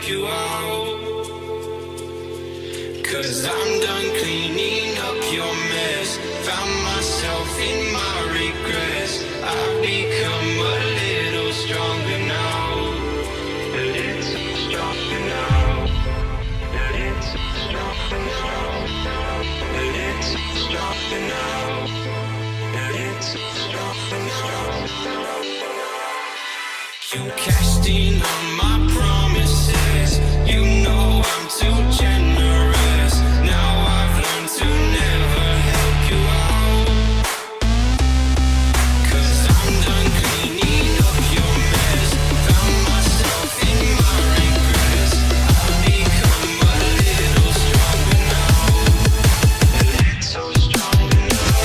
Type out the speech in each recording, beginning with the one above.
you out. 'Cause I'm done cleaning up your mess. Found myself in my regrets. I've become a little stronger now. A little stronger now. A little stronger now. A little stronger now. A little stronger now. You cashed in on my promises. You know I'm too generous. Now I've learned to never help you out. 'Cause I'm done cleaning up your mess. Found myself in my regrets. I've become a little stronger now. A little stronger now.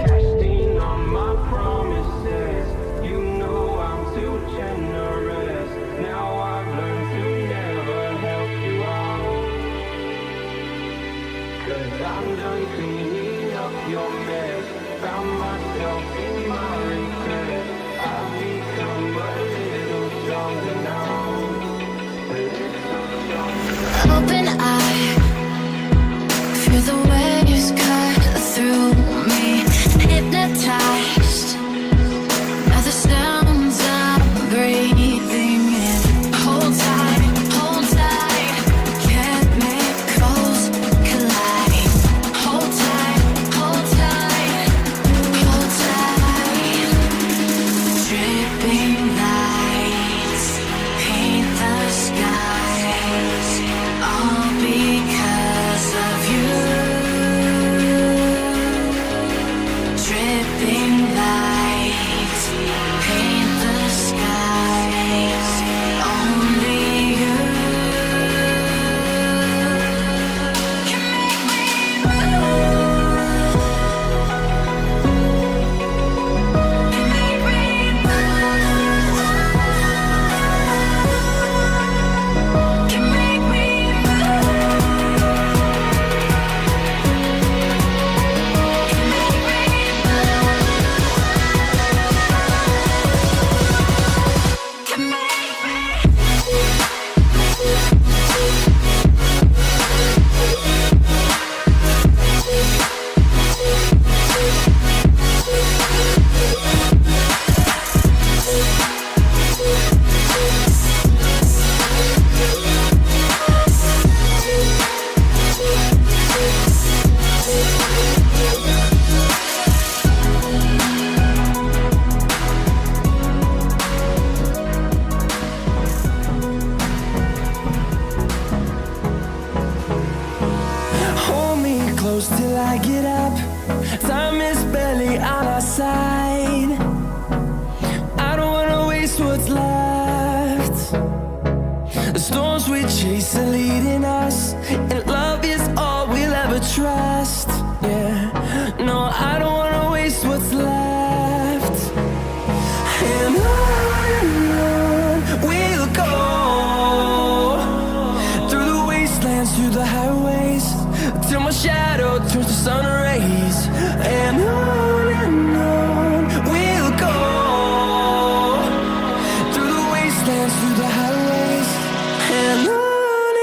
Casting on my promises. You know I'm too generous. Now I've learned to never help you out. 'Cause I'm done cleaning up your mess. Found myself in my regrets. I've become a little stronger now. A little stronger now. Open eye, feel the waves cut through me. Hypnotized by the sounds I'm breathing in. Hold tight, chemicals collide. Hold tight, hold tight, hold tight. Dripping lights paint the skies, all because of you. Dripping lights paint the skies, only you can make me move. Can make me move. Can make me Hold me close till I get up. Time is barely on our side. I don't wanna waste what's left. The storms we chase are leading us, and love is all we'll ever trust. Yeah, no, I don't wanna waste what's left. And on we'll go, through the wastelands, through the highways, till my shadow turns to sun rays. And on we'll go, through the wastelands, through the highways. And on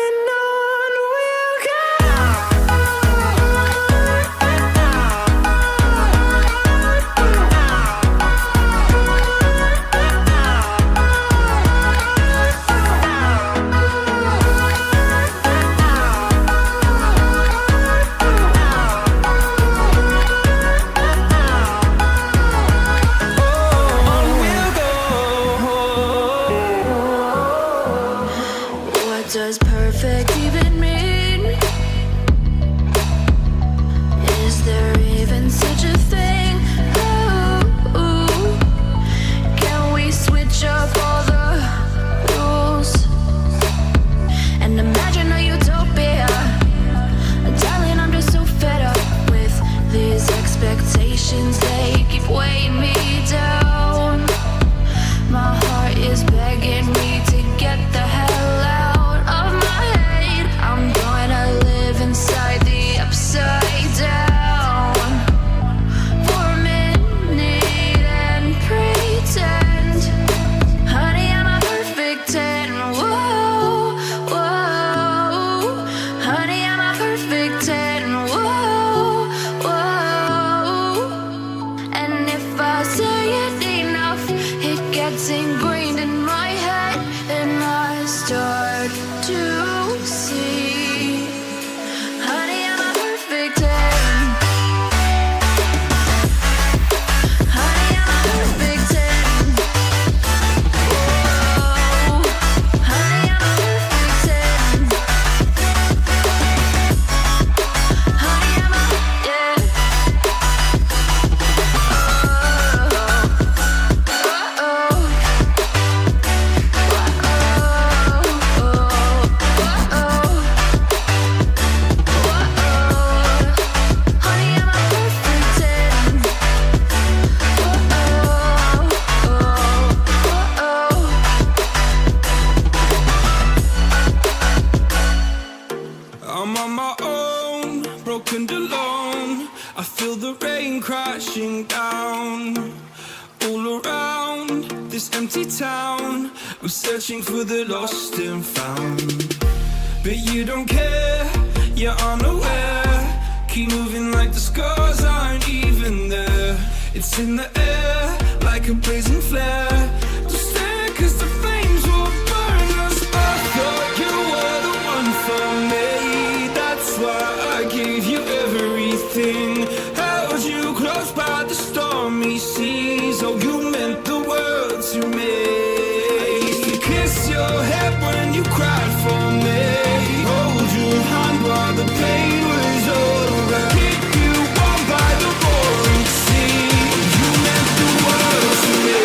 expectations, they keep weighing me down. My heart is begging me to get the hell out of my head. I'm gonna live inside the upside down for a minute and pretend, honey, I'm a perfect 10. Whoa, whoa, honey, I'm a perfect 10. Whoa, whoa. And if I say it enough, it gets ingrained in my head, and I start to see, honey, I'm a perfect 10. Honey, I'm a perfect 10. Whoa, honey, I'm a perfect 10. Honey, I'm a, yeah. I'm on my own, broken and alone. I feel the rain crashing down all around this empty town. I'm searching for the lost and found, but you don't care, you're unaware. Keep moving like the scars aren't even there. It's in the air like a blazing flare. Don't stare 'cause the flames will burn us. I thought you were the one for me. That's why I gave you everything. Held you close by the stormy seas. Oh, you meant the world to me. I used to kiss your head when you cried for me. Hold your hand while the pain was over. Keep you warm by the roaring sea. You meant the world to me.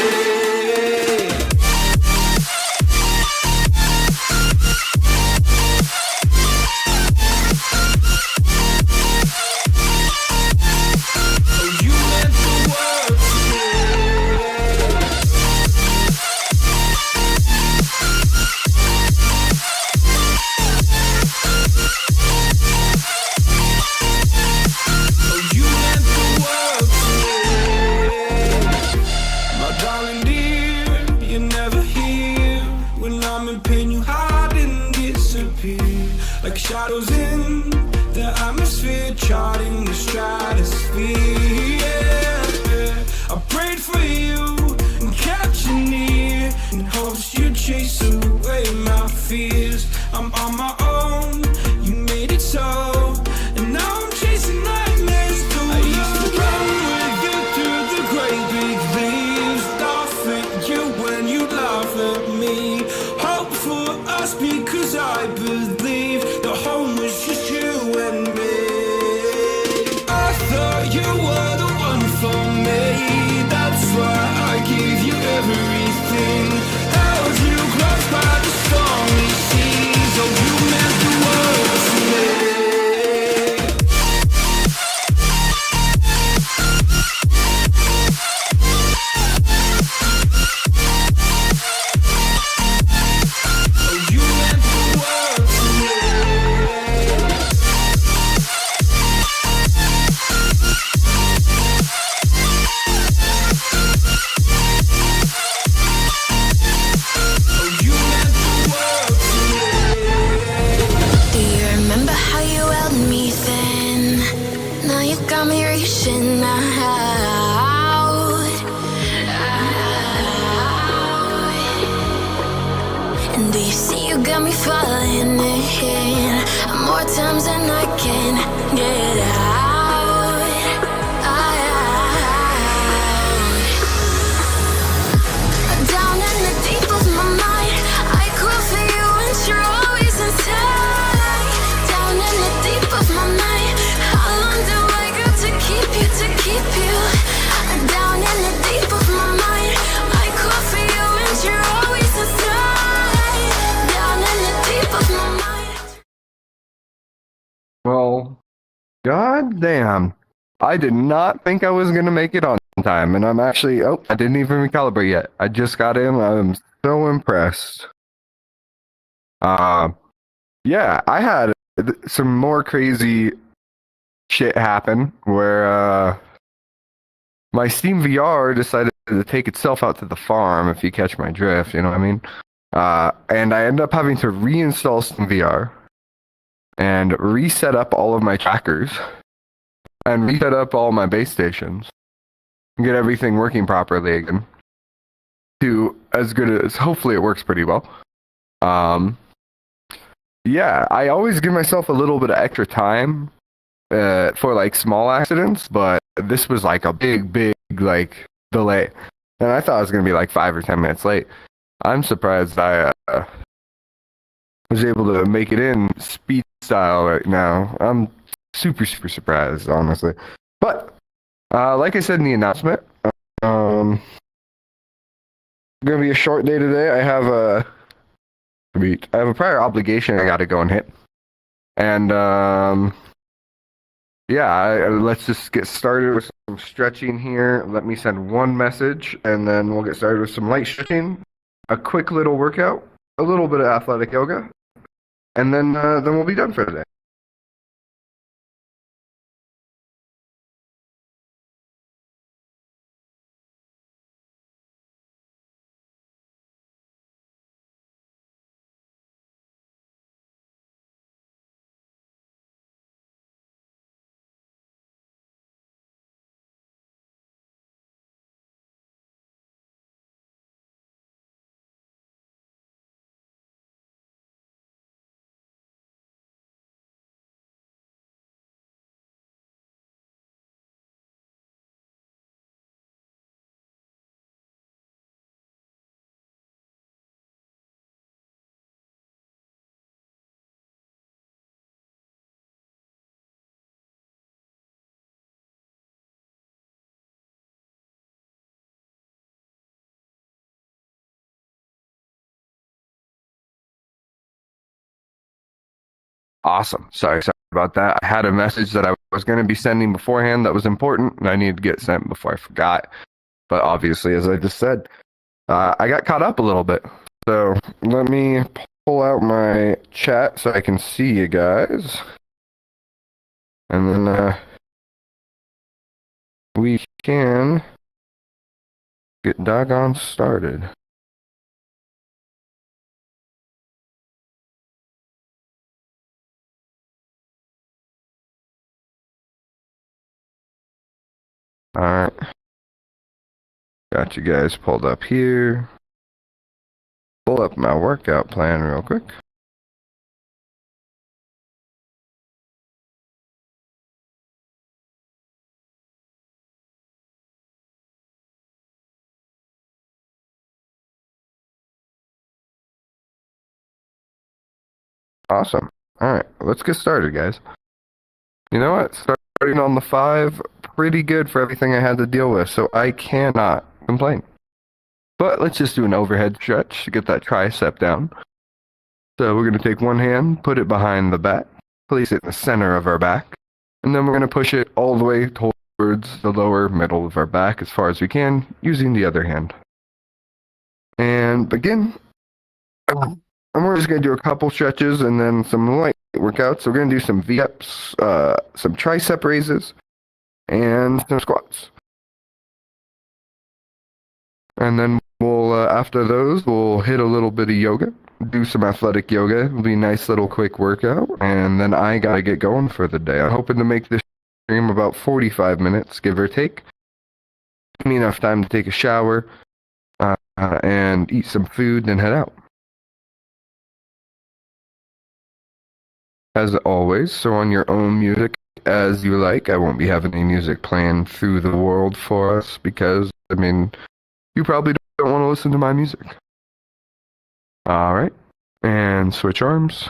Oh, you meant the world to me. Oh, you meant the world to me. My darling dear, you're never here. When I'm in pain, you hide and disappear. Like shadows in the atmosphere, charting the stratosphere. Yeah. I prayed for you and kept you near, in hopes you'd chase away my fears. I'm on my own, you made it so, and now I'm chasing nightmares too. I used to run with you through the great big leaves, laugh at you when you laugh at me. Hope for us because I believe the home was just you and me. I thought you were the one for me. That's why I gave you everything. Held you close by the stormy seas. Oh, you meant the world to me. Oh, you meant the world to me. Oh, you meant the world to me. Do you remember how you held me then? Now you got me reaching out. And do you see you got me falling in more times than I can get out. Down in the deep of my mind, I call for you and you're always inside. Down in the deep of my mind, how long do I got to keep you, to keep you? Down in the deep of my mind, I call for you and you're always inside. Down in the deep of my mind. Well, goddamn. I did not think I was gonna make it on time, and I'm actually. Oh, I didn't even recalibrate yet. I just got in. I'm so impressed. Uh, yeah, I had some more crazy shit happen where my Steam VR decided to take itself out to the farm. If you catch my drift, you know what I mean. And I ended up having to reinstall Steam VR and reset up all of my trackers and reset up all my base stations and get everything working properly again. To as good as hopefully it works pretty well. Yeah, I always give myself a little bit of extra time for like small accidents, but this was like a big like delay, and I thought it was gonna be like 5 or 10 minutes late. I'm surprised I was able to make it in speed style right now. I'm super surprised, honestly. But like I said in the announcement, gonna be a short day today. I have a prior obligation I got to go and hit, and yeah, let's just get started with some stretching here. Let me send one message, and then we'll get started with some light stretching, a quick little workout, a little bit of athletic yoga, and then we'll be done for the day. Awesome. Sorry about that. I had a message that I was going to be sending beforehand that was important, and I needed to get sent before I forgot. But obviously, as I just said, I got caught up a little bit. So let me pull out my chat so I can see you guys. And then we can get doggone started. Alright. Got you guys pulled up here. Pull up my workout plan real quick. Awesome. Alright, let's get started, guys. You know what? Starting on the 5, pretty good for everything I had to deal with, so I cannot complain. But let's just do an overhead stretch to get that tricep down. So we're going to take one hand, put it behind the back, place it in the center of our back, and then we're going to push it all the way towards the lower middle of our back as far as we can, using the other hand. And begin. And we're just going to do a couple stretches and then some light workouts. So we're going to do some V-ups, some tricep raises, and some squats. And then we'll, after those, we'll hit a little bit of yoga, do some athletic yoga. It'll be a nice little quick workout, and then I gotta get going for the day. I'm hoping to make this stream about 45 minutes, give or take. Give me enough time to take a shower, and eat some food, then head out. As always, so on your own music as you like. I won't be having any music playing through the world for us because, I mean, you probably don't want to listen to my music. Alright, and switch arms.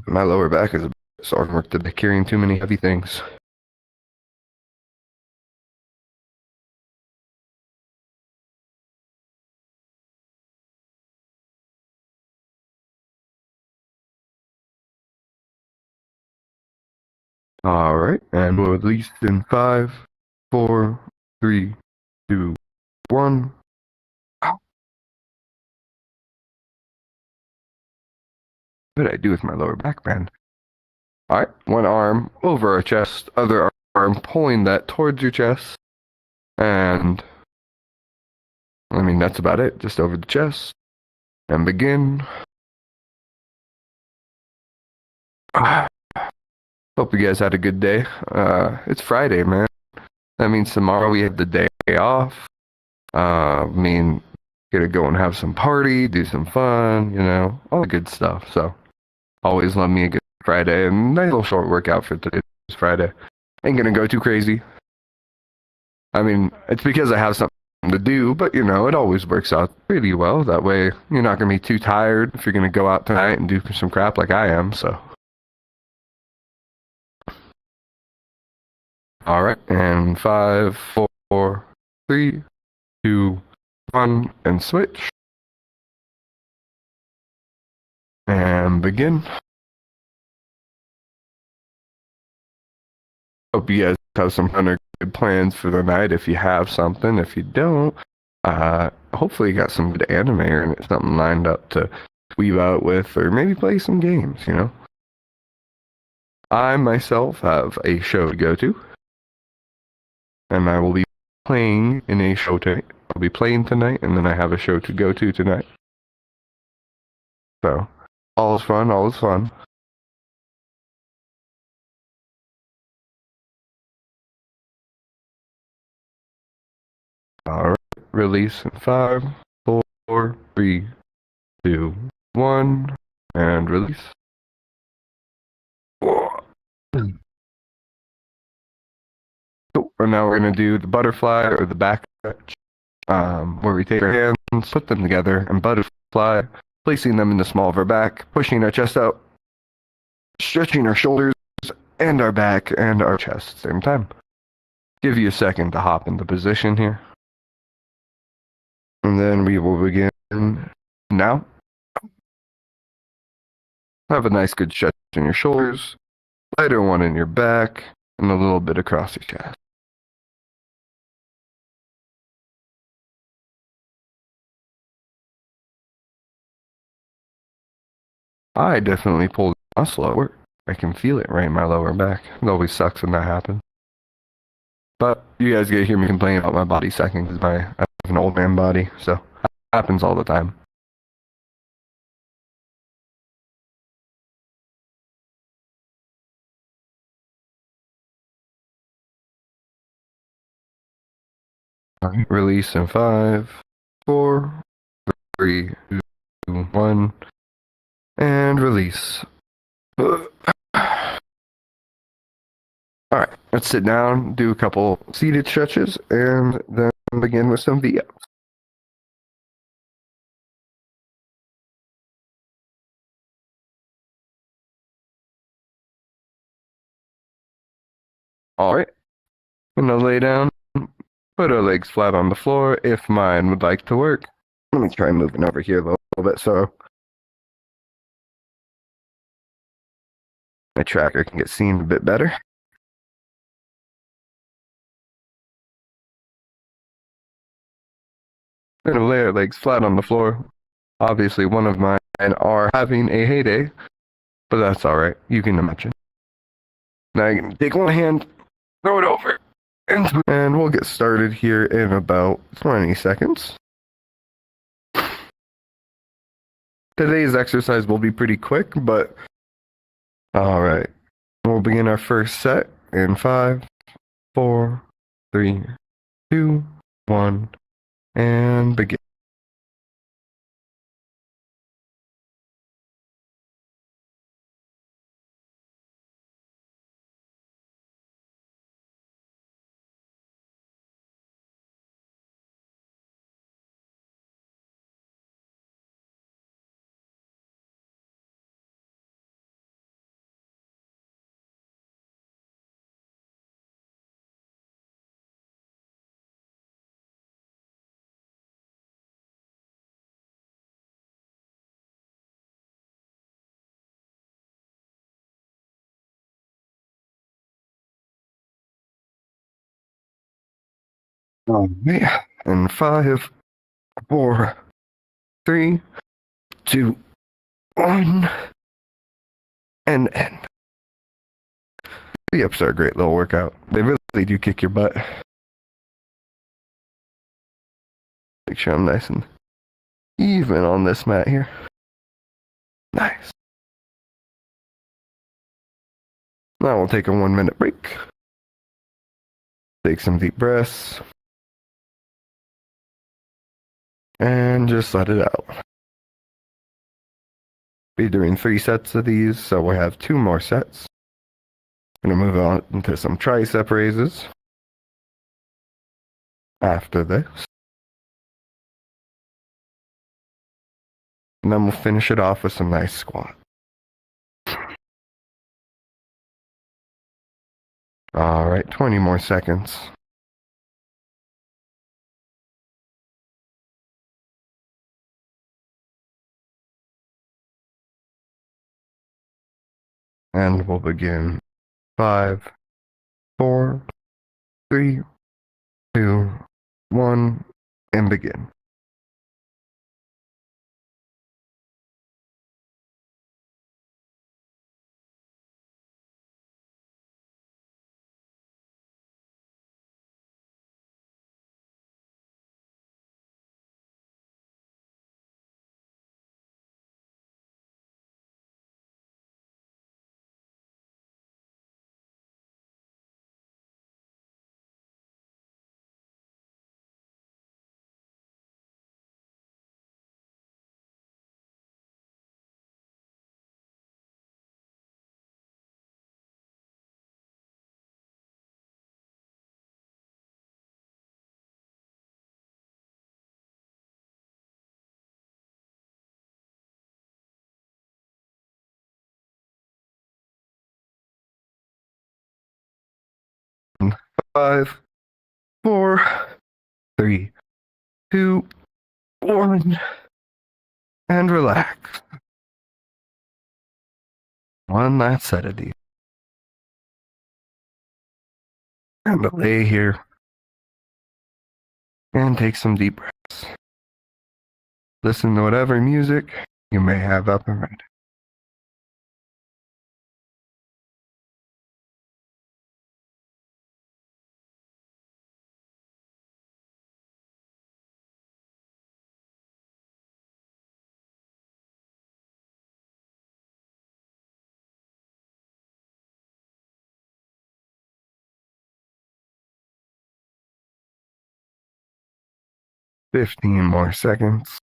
My lower back is a bit sore from work today, carrying too many heavy things. All right, and we'll release in 5, 4, 3, 2, 1. What did I do with my lower back band? All right, one arm over our chest, other arm pulling that towards your chest, and I mean that's about it. Just over the chest, and begin. Hope you guys had a good day. It's Friday, man. That means tomorrow we have the day off. I mean, gonna go and have some party, do some fun, all the good stuff. So, always love me a good Friday, and nice little short workout for today's Friday. Ain't gonna go too crazy. I mean, it's because I have something to do, but it always works out pretty well. That way, you're not gonna be too tired if you're gonna go out tonight and do some crap like I am. So. All right, and 5, 4, 3, 2, 1, and switch. And begin. Hope you guys have some fun or good plans for the night if you have something. If you don't, hopefully you got some good anime or something lined up to weave out with, or maybe play some games, I myself have a show to go to, and I will be playing in a show tonight. I'll be playing tonight, and then I have a show to go to tonight. So, all is fun, all is fun. All right, release in 5, 4, 3, 2, 1, and release. So, and now we're going to do the butterfly or the back stretch, where we take our hands, put them together, and butterfly, placing them in the small of our back, pushing our chest out, stretching our shoulders and our back and our chest at the same time. Give you a second to hop into position here. And then we will begin now. Have a nice good stretch in your shoulders, lighter one in your back, and a little bit across your chest. I definitely pulled a muscle at work. I can feel it right in my lower back. It always sucks when that happens. But you guys get to hear me complain about my body sucking because I have an old man body, so it happens all the time. All right, release in 5, 4, 3, 2, 1, and release. All right, let's sit down, do a couple seated stretches, and then begin with some V-ups. All right, I'm gonna lay down, put our legs flat on the floor if mine would like to work. Let me try moving over here a little bit so my tracker can get seen a bit better. I'm gonna lay our legs flat on the floor. Obviously, one of mine are having a heyday, but that's all right. You can imagine. Now you can take one hand, throw it over, and we'll get started here in about 20 seconds. Today's exercise will be pretty quick, but all right. We'll begin our first set in 5, 4, 3, 2, 1, and begin. Oh man. And 5, 4, 3, 2, 1, and end. The ups are a great little workout. They really do kick your butt. Make sure I'm nice and even on this mat here. Nice. Now we'll take a 1-minute break. Take some deep breaths. And just let it out. Be doing 3 sets of these, so we'll have 2 more sets. Gonna move on into some tricep raises after this. And then we'll finish it off with some nice squats. Alright, 20 more seconds. And we'll begin. 5, 4, 3, 2, 1, and begin. Five, 4, 3, 2, 1, and relax. One last set of these. And lay here and take some deep breaths. Listen to whatever music you may have up and ready. Fifteen more seconds.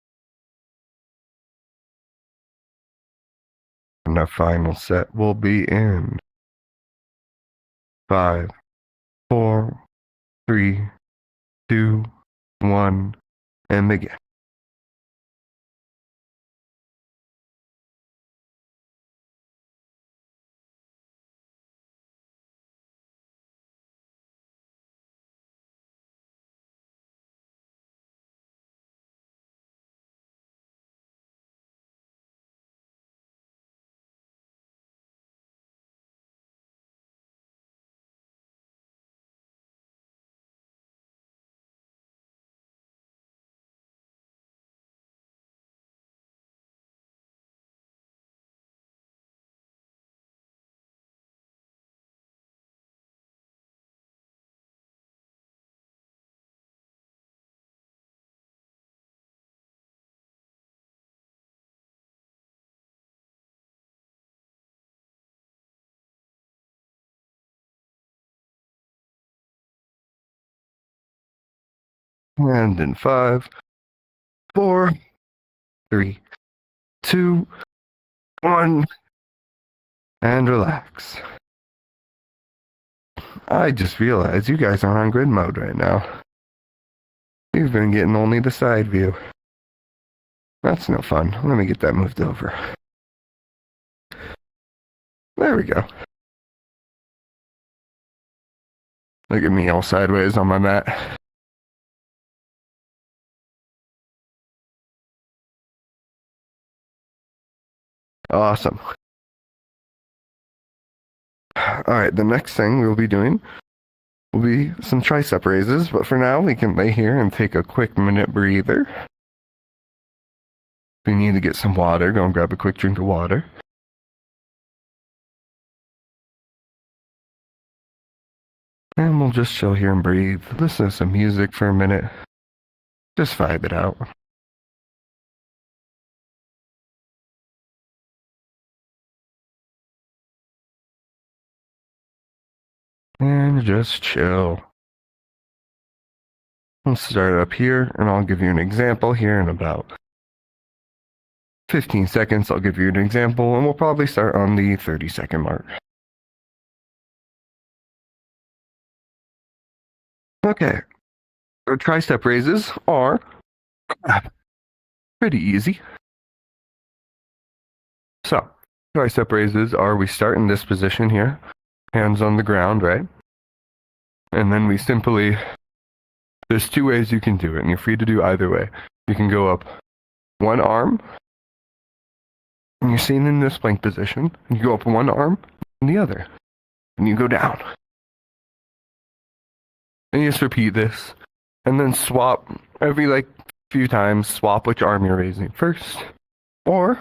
And the final set will be in 5, 4, 3, 2, 1, and begin. And in 5, 4, 3, 2, 1, and relax. I just realized you guys are on grid mode right now. You've been getting only the side view. That's no fun. Let me get that moved over. There we go. Look at me all sideways on my mat. Awesome. Alright, the next thing we'll be doing will be some tricep raises, but for now we can lay here and take a quick minute breather. If we need to get some water, go and grab a quick drink of water. And we'll just chill here and breathe. Listen to some music for a minute. Just vibe it out. And just chill. Let's start up here, and I'll give you an example here in about 15 seconds. I'll give you an example, and we'll probably start on the 30-second mark. Okay. Our tricep raises are pretty easy. So, tricep raises are, we start in this position here, hands on the ground, right? And then we simply, there's two ways you can do it, and you're free to do either way. You can go up one arm, and you're sitting in this plank position, and you go up one arm and the other, and you go down. And you just repeat this, and then swap every few times, swap which arm you're raising first. Or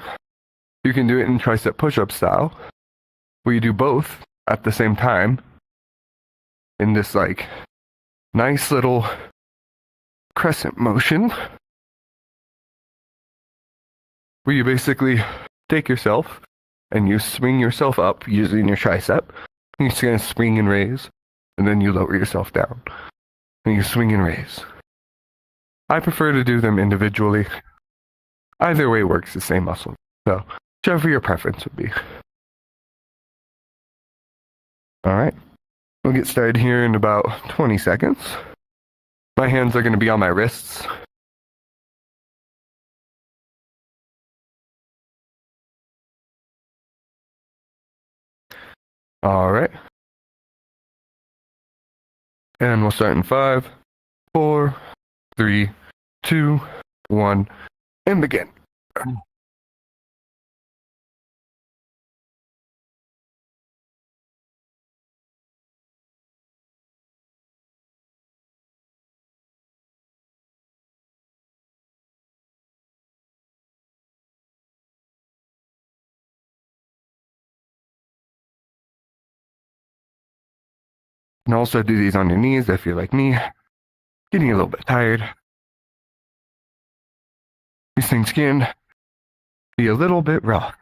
you can do it in tricep push-up style, where you do both at the same time in this nice little crescent motion, where you basically take yourself and you swing yourself up using your tricep. You're just gonna swing and raise, and then you lower yourself down. And you swing and raise. I prefer to do them individually. Either way works the same muscle. So, whichever your preference would be. Alright. We'll get started here in about 20 seconds. My hands are going to be on my wrists. Alright. And we'll start in 5, 4, 3, 2, 1, and begin. And also do these on your knees if you're like me, getting a little bit tired. These things can be a little bit rough.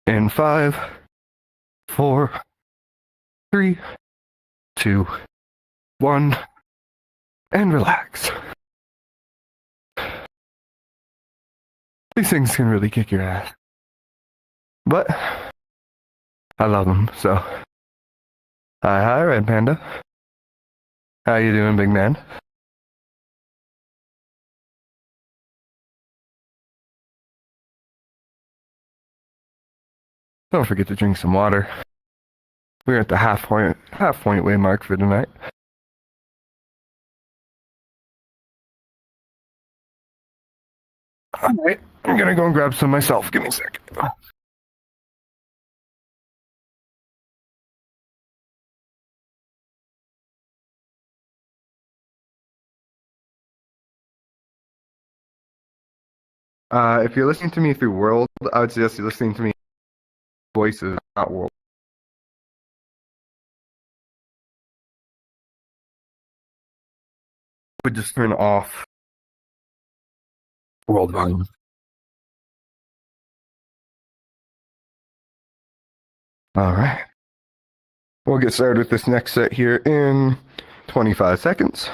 In 5, 4, 3, 2, 1, and relax. These things can really kick your ass. But I love them, so. Hi, Red Panda. How you doing, big man? Don't forget to drink some water. We're at the half point way mark for tonight. Alright, I'm gonna go and grab some myself. Give me a sec. If you're listening to me through World, I would suggest you're listening to me voices, not World. Would just turn off World volume. Alright. We'll get started with this next set here in 25 seconds.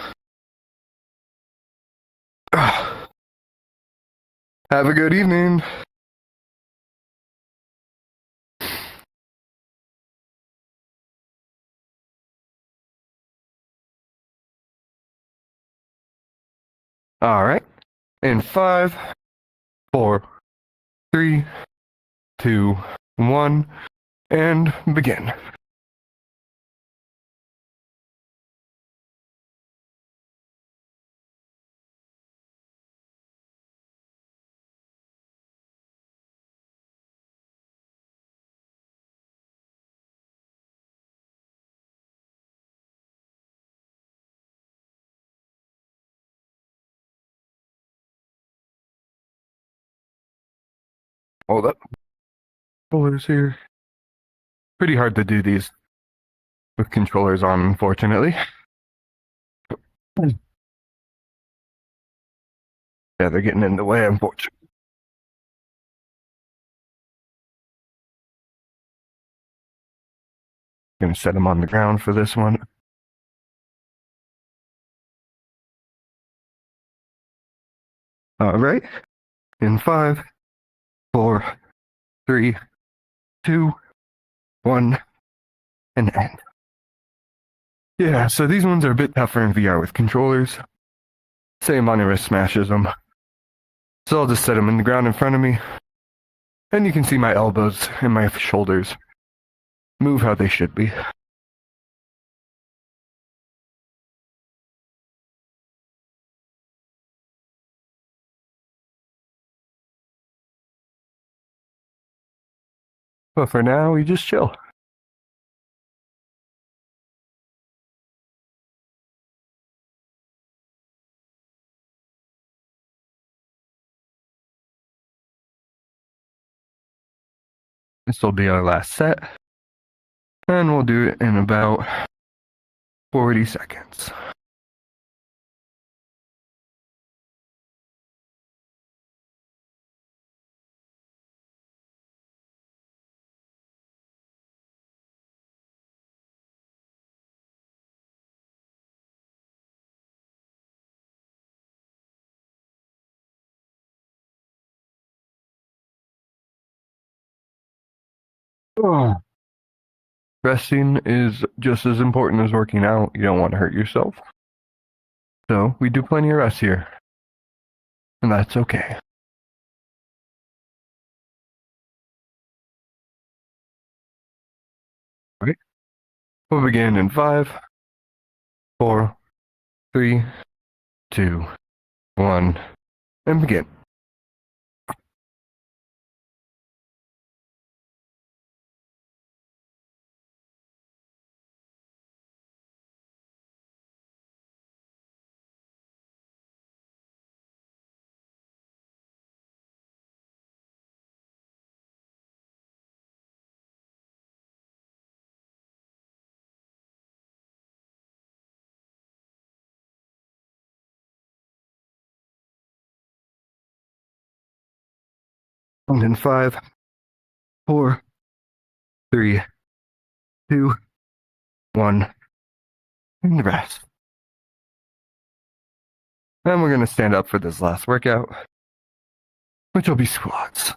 Have a good evening. Alright. In 5, 4, 3, 2, 1, and begin. Hold up. Controllers here. Pretty hard to do these with controllers on, unfortunately. Yeah, they're getting in the way, unfortunately. Gonna set them on the ground for this one. All right. In 5, 4, 3, 2, 1, and end. Yeah, so these ones are a bit tougher in VR with controllers. Same on your wrist smashes them. So I'll just set them in the ground in front of me. And you can see my elbows and my shoulders move how they should be. But for now, we just chill. This will be our last set. And we'll do it in about 40 seconds. Oh. Resting is just as important as working out. You don't want to hurt yourself. So we do plenty of rest here. And that's okay. All right. We'll begin in 5, 4, 3, 2, 1, and begin. And in 5, 4, 3, 2, 1, and rest. And we're going to stand up for this last workout, which will be squats.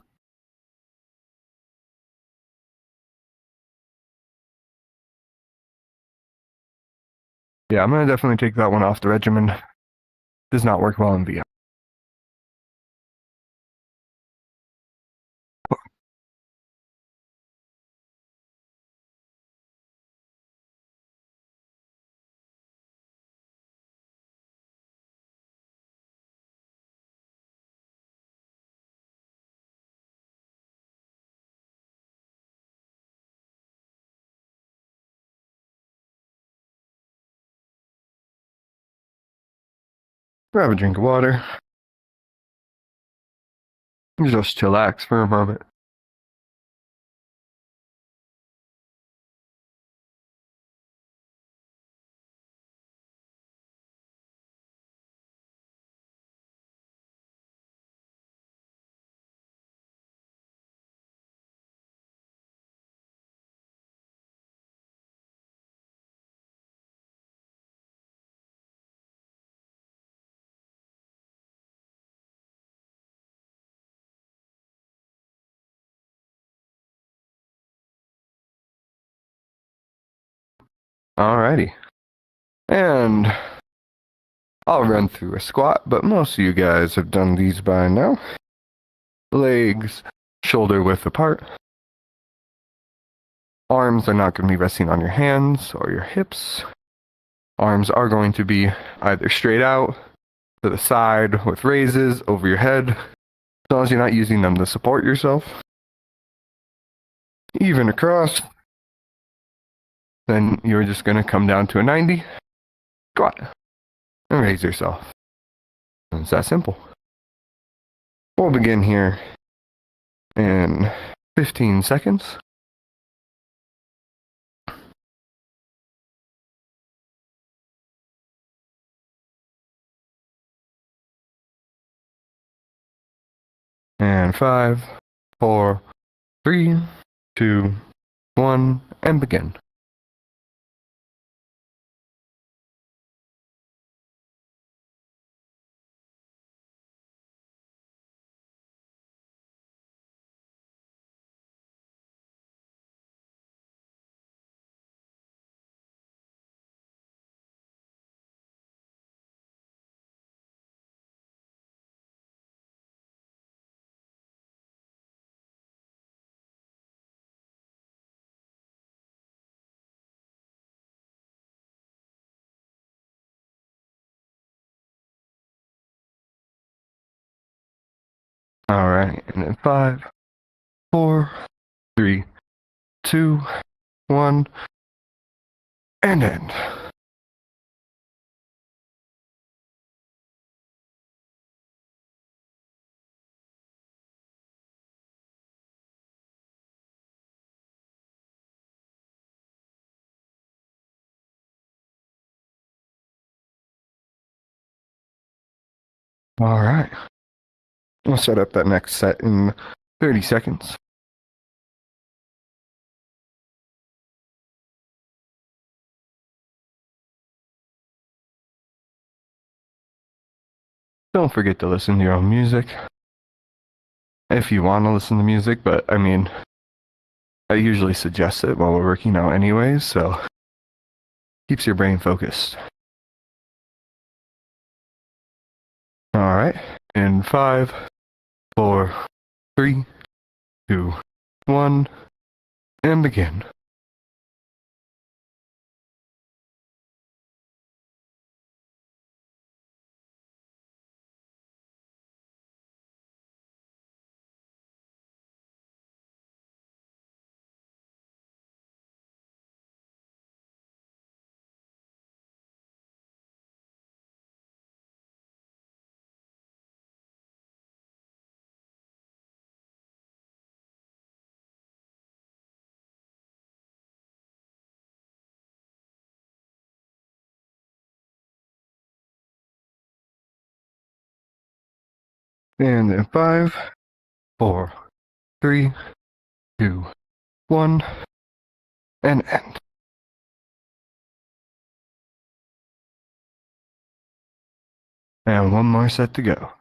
Yeah, I'm going to definitely take that one off the regimen. Does not work well in VR. Grab a drink of water. Just chillax for a moment. Alrighty. And I'll run through a squat, but most of you guys have done these by now. Legs shoulder width apart. Arms are not going to be resting on your hands or your hips. Arms are going to be either straight out, to the side, with raises, over your head, as long as you're not using them to support yourself. Even across. Then you're just going to come down to a 90, squat, and raise yourself. It's that simple. We'll begin here in 15 seconds. And 5, 4, 3, 2, 1, and begin. All right, and in 5, 4, 3, 2, 1, and end. All right. We'll set up that next set in 30 seconds. Don't forget to listen to your own music if you want to listen to music, but I mean, I usually suggest it while we're working out anyways, so keeps your brain focused. All right, in 5, 4, 3, 2, 1, and begin. And in 5, 4, 3, 2, 1, and end. And one more set to go.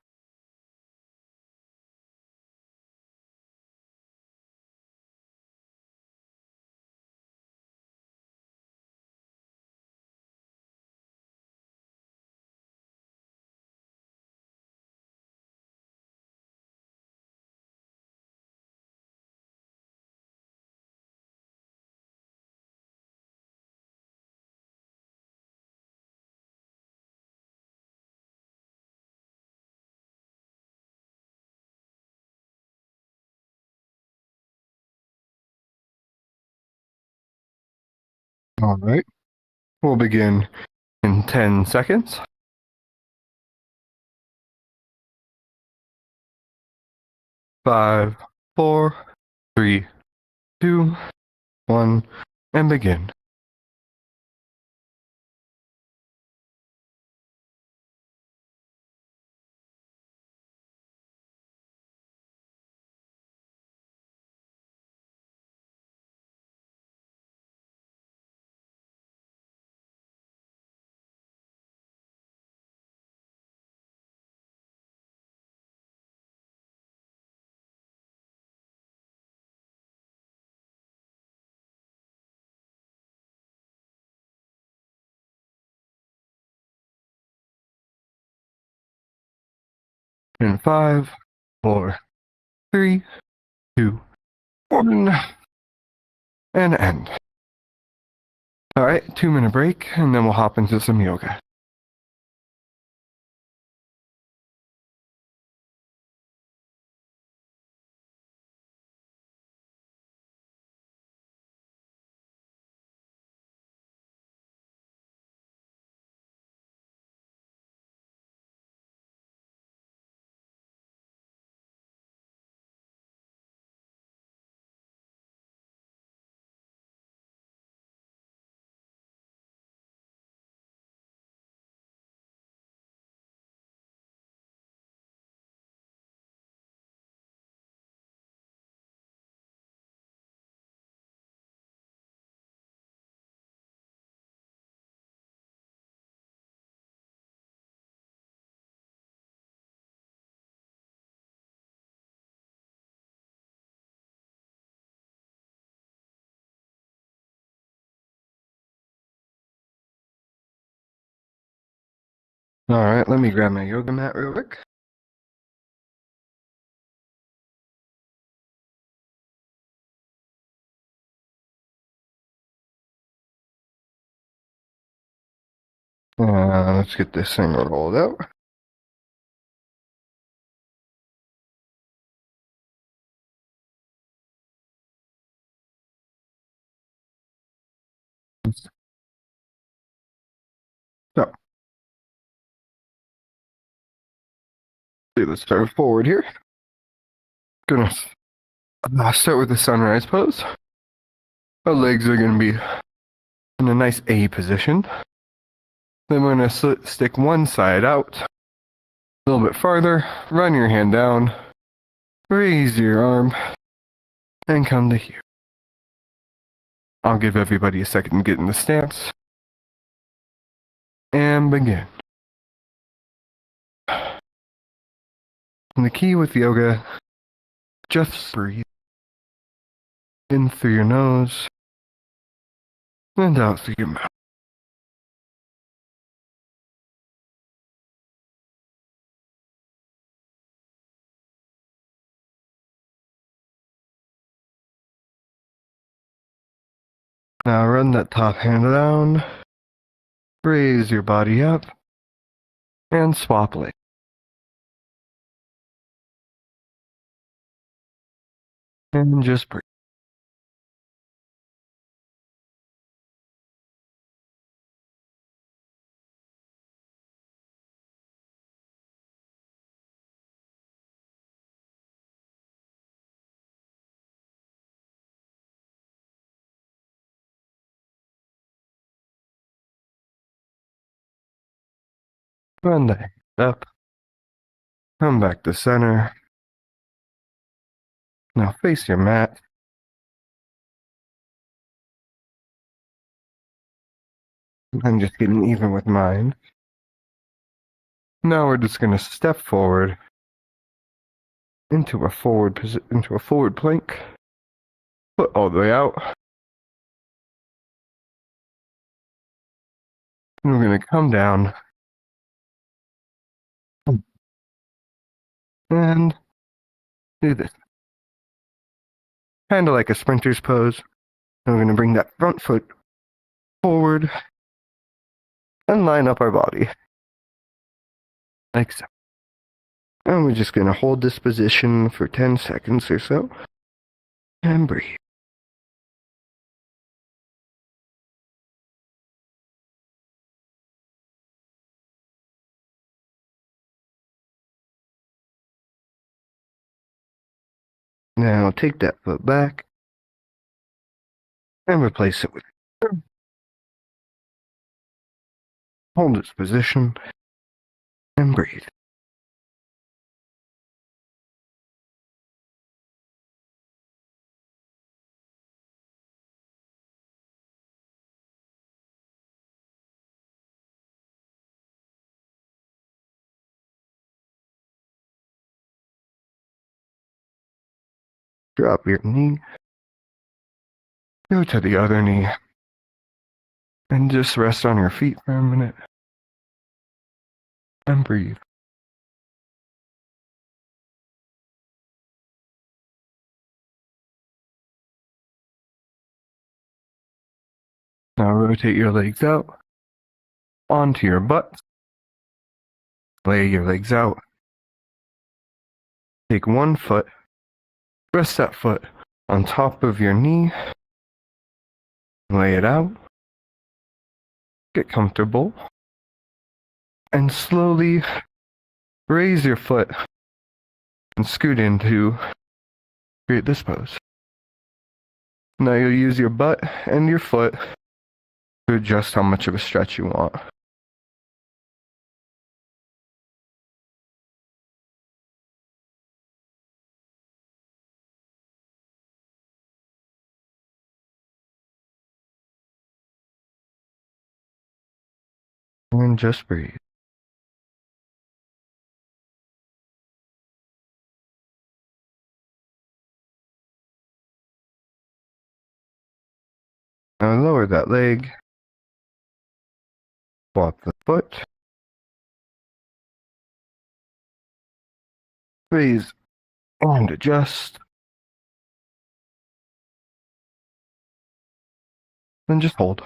All right, we'll begin in 10 seconds. 5, 4, 3, 2, 1, and begin. In 5, 4, 3, 2, 1, and end. All right, 2-minute break, and then we'll hop into some yoga. Alright, let me grab my yoga mat real quick. Let's get this thing rolled out. So, let's start forward here. Gonna start with the sunrise pose. Our legs are gonna be in a nice A position. Then we're gonna stick one side out a little bit farther, run your hand down, raise your arm, and come to here. I'll give everybody a second to get in the stance. And begin. And the key with yoga, just breathe. In through your nose, and out through your mouth. Now run that top hand down, raise your body up, and swap legs. And just breathe. Run the hand up, come back to center. Now face your mat. I'm just getting even with mine. Now we're just going to step forward into a forward plank. Foot all the way out. And we're going to come down and do this. Kind of like a sprinter's pose. And we're going to bring that front foot forward and line up our body. Like so. And we're just going to hold this position for 10 seconds or so. And breathe. Now take that foot back and replace it with hold its position and breathe. Drop your knee, go to the other knee, and just rest on your feet for a minute and breathe. Now rotate your legs out onto your butt. Lay your legs out. Take one foot, rest that foot on top of your knee. Lay it out. Get comfortable. And slowly raise your foot and scoot in to create this pose. Now you'll use your butt and your foot to adjust how much of a stretch you want. And just breathe. Now lower that leg. Swap the foot. Raise and adjust. Then just hold.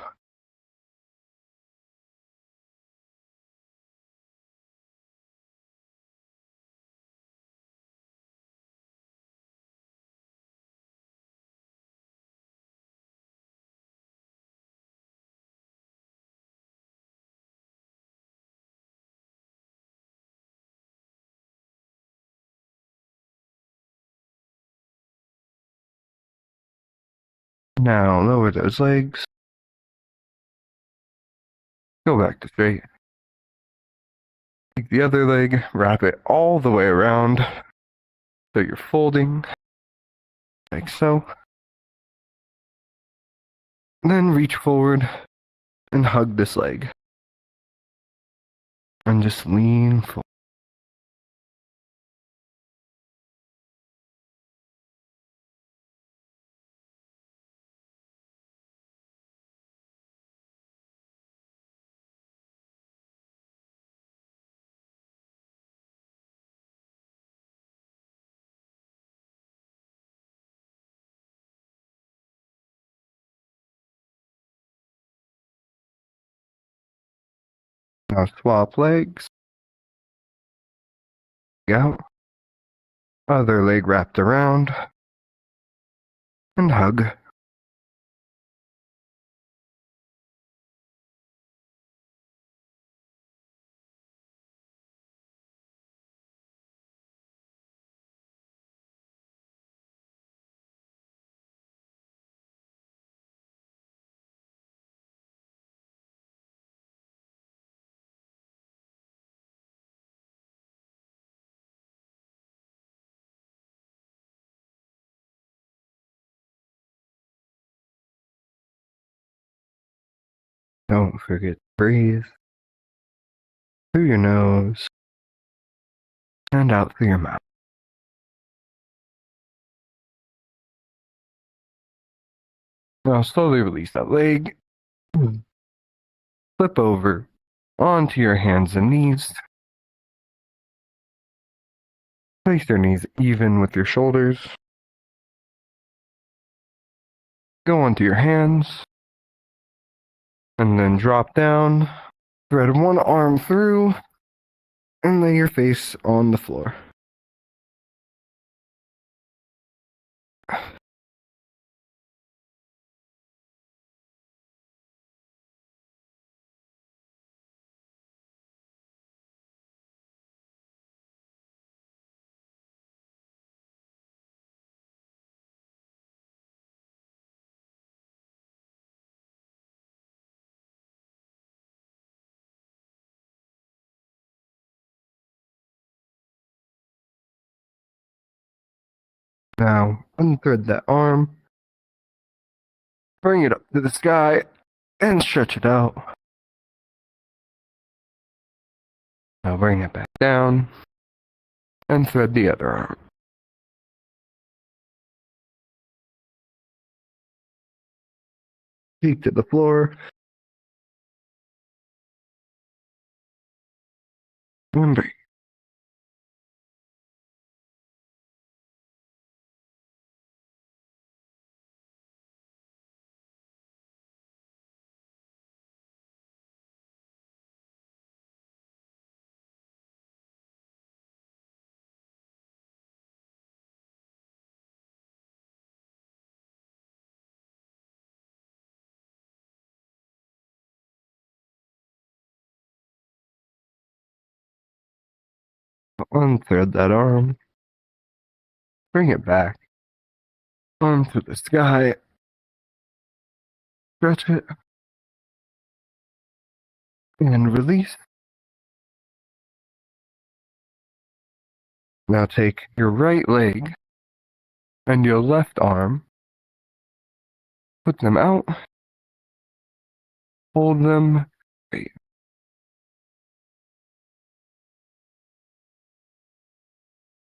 Now lower those legs. Go back to straight. Take the other leg, wrap it all the way around. So you're folding, like so. Then reach forward and hug this leg. And just lean forward. Now swap legs. Out. Other leg wrapped around. And hug. Don't forget to breathe through your nose and out through your mouth. Now slowly release that leg. Flip over onto your hands and knees. Place your knees even with your shoulders. Go onto your hands. And then drop down. Thread one arm through. And lay your face on the floor. Now, unthread that arm. Bring it up to the sky and stretch it out. Now bring it back down and thread the other arm. Feet to the floor. And breathe. Unthread that arm. Bring it back onto the sky. Stretch it. And release. Now take your right leg and your left arm. Put them out. Hold them. Wait.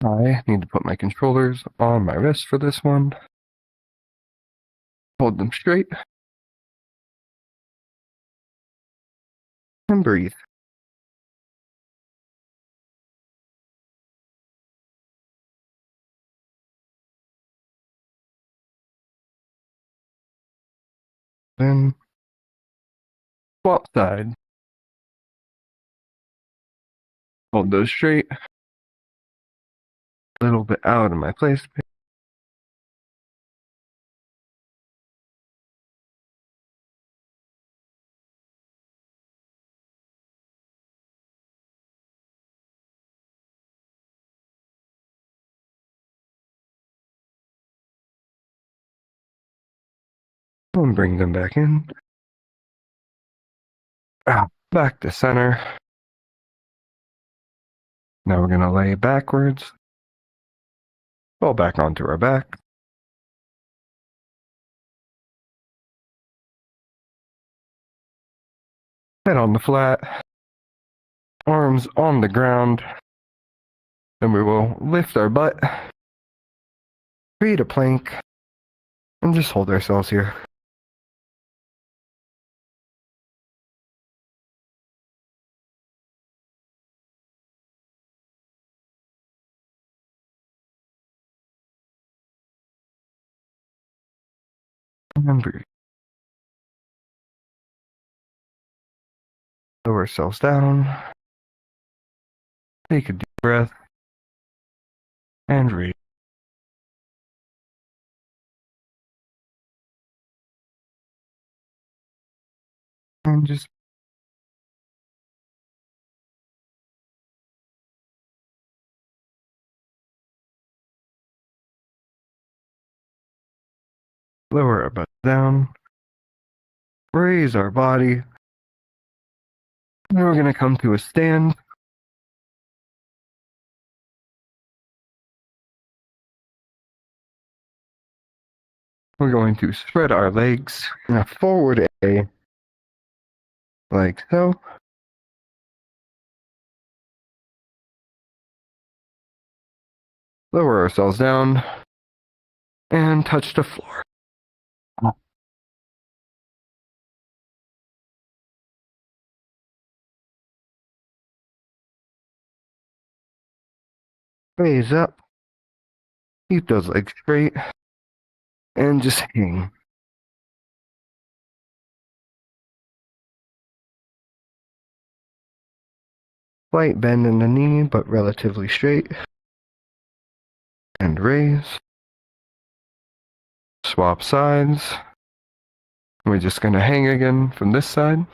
I need to put my controllers on my wrist for this one. Hold them straight. And breathe. Then swap sides. Hold those straight. A little bit out of my place. And bring them back in. Back to center. Now we're going to lay backwards. Fall back onto our back. Head on the flat. Arms on the ground. Then we will lift our butt. Create a plank. And just hold ourselves here. And breathe. Lower ourselves down. Take a deep breath. And breathe. And just lower our butt down. Raise our body. And we're going to come to a stand. We're going to spread our legs in a forward A, like so. Lower ourselves down and touch the floor. Raise up. Keep those legs straight. And just hang. Slight bend in the knee, but relatively straight. And raise. Swap sides. We're just going to hang again from this side.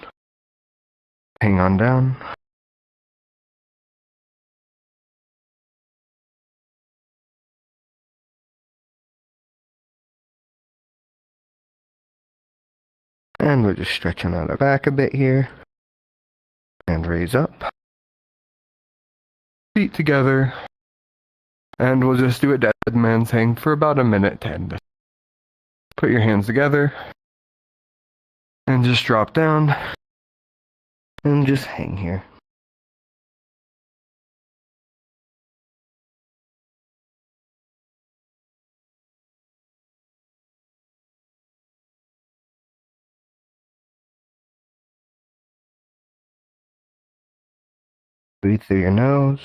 Hang on down. And we're just stretching out our back a bit here. And raise up. Feet together. And we'll just do a dead man's hang for about 1:10. Put your hands together. And just drop down. And just hang here. Breathe through your nose.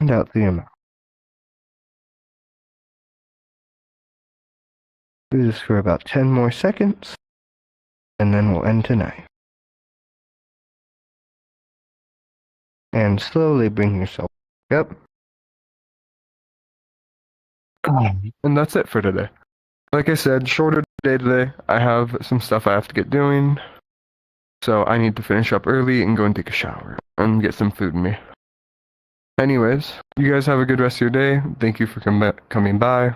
And out through your mouth. Do this for about 10 more seconds. And then we'll end tonight. And slowly bring yourself up. And that's it for today. Like I said, shorter day today. I have some stuff I have to get doing. So I need to finish up early and go and take a shower and get some food in me. Anyways, you guys have a good rest of your day. Thank you for coming by.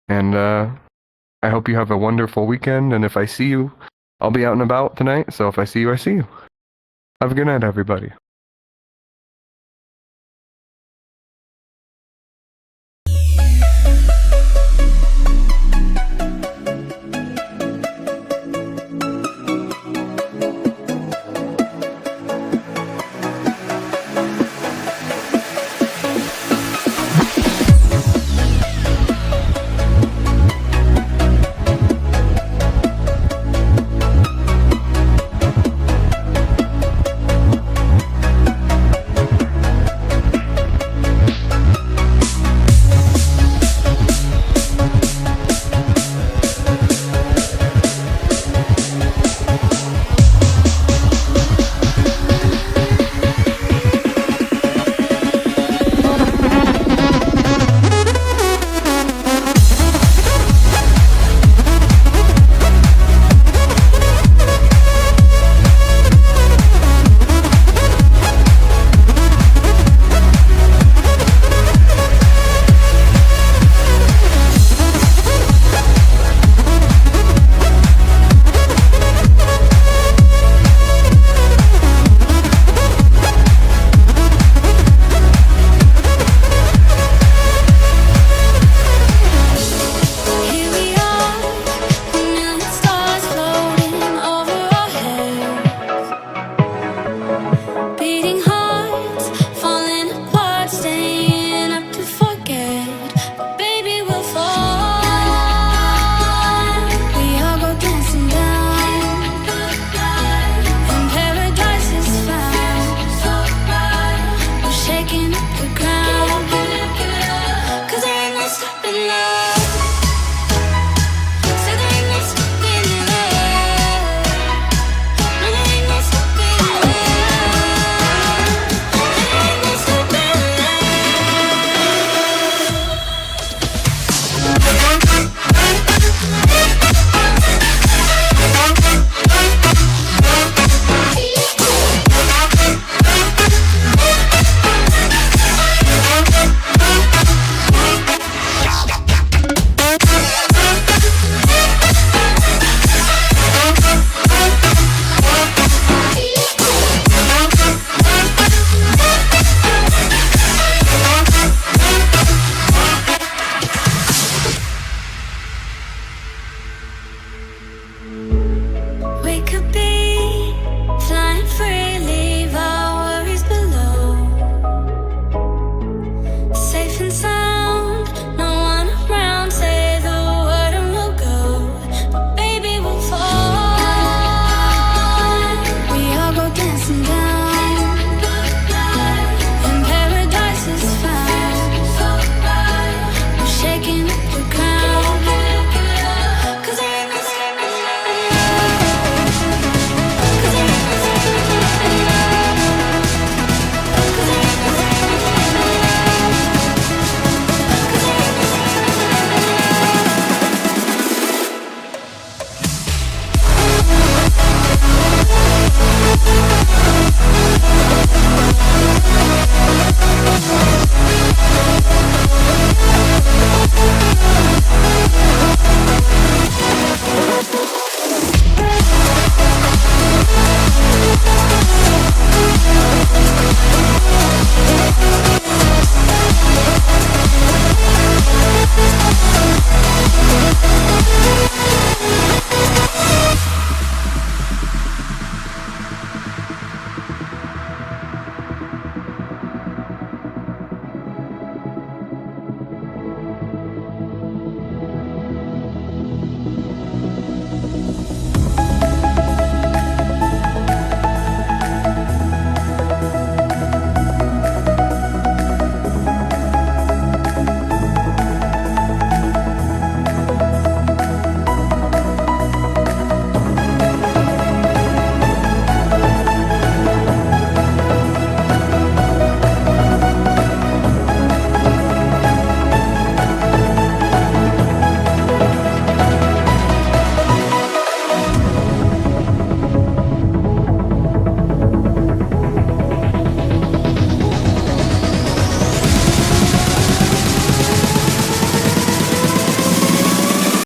And I hope you have a wonderful weekend. And if I see you, I'll be out and about tonight. So if I see you, I see you. Have a good night, everybody.